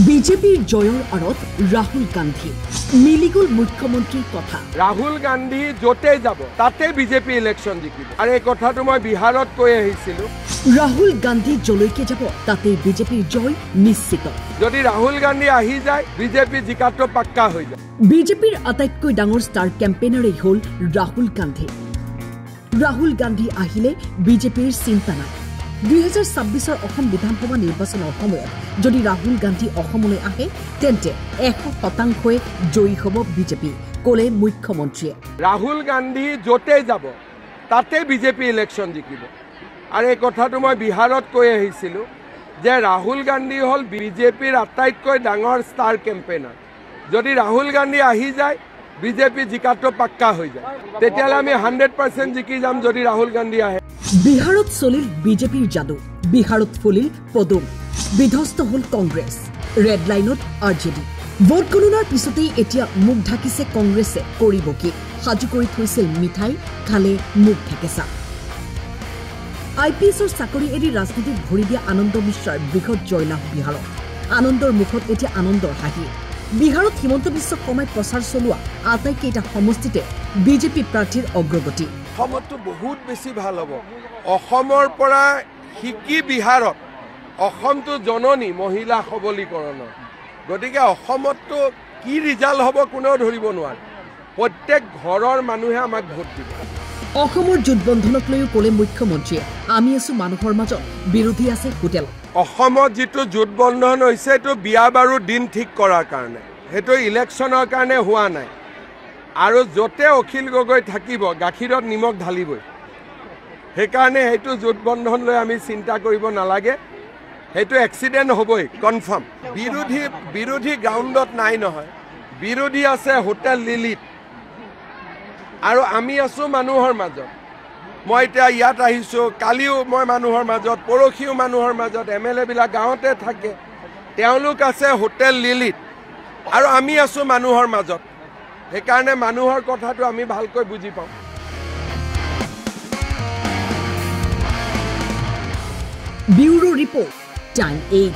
বিজেপিৰ জয়ৰ আঁৰত ৰাহুল গান্ধী মিলিগল মুখ্যমন্ত্ৰীৰ কথা। ৰাহুল গান্ধী য'তে যাব তাতে বিজেপি ইলেকশ্যন জিকিব আৰু এই কথাটো মই বিহাৰত কৈ আহিছিলোঁ। ৰাহুল গান্ধী যলৈকে যাব তাতে বিজেপিৰ জয় নিশ্চিত। যদি ৰাহুল গান্ধী আহি যায় বিজেপি জিকাটো পাক্কা হৈ যায়। বিজেপিৰ আটাইতকৈ ডাঙৰ ষ্টাৰ কেম্পেইনাৰেই হ'ল ৰাহুল গান্ধী। ৰাহুল গান্ধী আহিলে বিজেপিৰ চিন্তা নাই। 2026 অসম বিধানসভা নিৰ্বাচনৰ সময়ত যদি ৰাহুল গান্ধী অসমলৈ আহে তেন্তে 100% জয়ী হ'ব বিজেপি, ক'লে মুখ্যমন্ত্ৰীয়ে। ৰাহুল গান্ধী য'তে যাব তাতে বিজেপি ইলেকশ্যন জিকিব আৰু এই কথাটো মই বিহাৰত কৈ আহিছিলোঁ যে ৰাহুল গান্ধী হ'ল বিজেপিৰ আটাইতকৈ ডাঙৰ ষ্টাৰ কেম্পেইনাৰ। যদি ৰাহুল গান্ধী আহি যায় বিজেপি জিকাটো পাক্কা হৈ যায়, তেতিয়াহ'লে আমি 100% জিকি যাম যদি ৰাহুল গান্ধী আহে। বিহাৰত চলিল বিজেপিৰ যাদু, বিহাৰত ফলিল পদুম, বিধ্বস্ত হ'ল কংগ্ৰেছ, ৰেড লাইনত আৰজেডি। ভোট গণনাৰ পিছতেই এতিয়া মুখ ঢাকিছে কংগ্ৰেছে, কৰিব কি? সাজু কৰি থৈছিল মিঠাই, খালে মুখ ঢেকেচা। IPSৰ চাকৰি এৰি ৰাজনীতিত ভৰি দিয়া আনন্দ মিশ্ৰাৰ বৃহৎ জয়লাভ বিহাৰত। আনন্দৰ মুখত এতিয়া আনন্দৰ হাঁহি। বিহাৰত হিমন্ত বিশ্ব শৰ্মাই প্ৰচাৰ চলোৱা আটাইকেইটা সমষ্টিতে বিজেপি প্ৰাৰ্থীৰ অগ্ৰগতি। অসমতো বহুত বেছি ভাল হ'ব। অসমৰ পৰা শিকি বিহাৰত অসমটো জননী মহিলা সবলীকৰণৰ, গতিকে অসমততো কি ৰিজাল্ট হ'ব কোনেও ধৰিব নোৱাৰে। প্ৰত্যেক ঘৰৰ মানুহে আমাক ভোট দিব। অসমৰ জোটবন্ধনক লৈও ক'লে মুখ্যমন্ত্ৰীয়ে, আমি আছো মানুহৰ মাজত, বিৰোধী আছে হোটেলত। অসমত যিটো জোটবন্ধন হৈছে এইটো বিয়া বাৰু দিন ঠিক কৰাৰ কাৰণে, সেইটো ইলেকশ্যনৰ কাৰণে হোৱা নাই। আৰু য'তে অখিল গগৈ থাকিব গাখীৰত নিমখ ঢালিবই, সেইকাৰণে সেইটো জোটবন্ধন লৈ আমি চিন্তা কৰিব নালাগে। সেইটো এক্সিডেণ্ট হ'বই কনফাৰ্ম। বিৰোধী গ্ৰাউণ্ডত নাই নহয়, বিৰোধী আছে হোটেল লিলিত আৰু আমি আছোঁ মানুহৰ মাজত। মই এতিয়া ইয়াত আহিছোঁ, কালিও মই মানুহৰ মাজত, পৰহিও মানুহৰ মাজত। MLA বিলাক গাঁৱতে থাকে, তেওঁলোক আছে হোটেল লিলিত আৰু আমি আছোঁ মানুহৰ মাজত। সেইকাৰণে মানুহৰ কথাটো আমি ভালকৈ বুজি পাওঁ। Bureau report, time 8।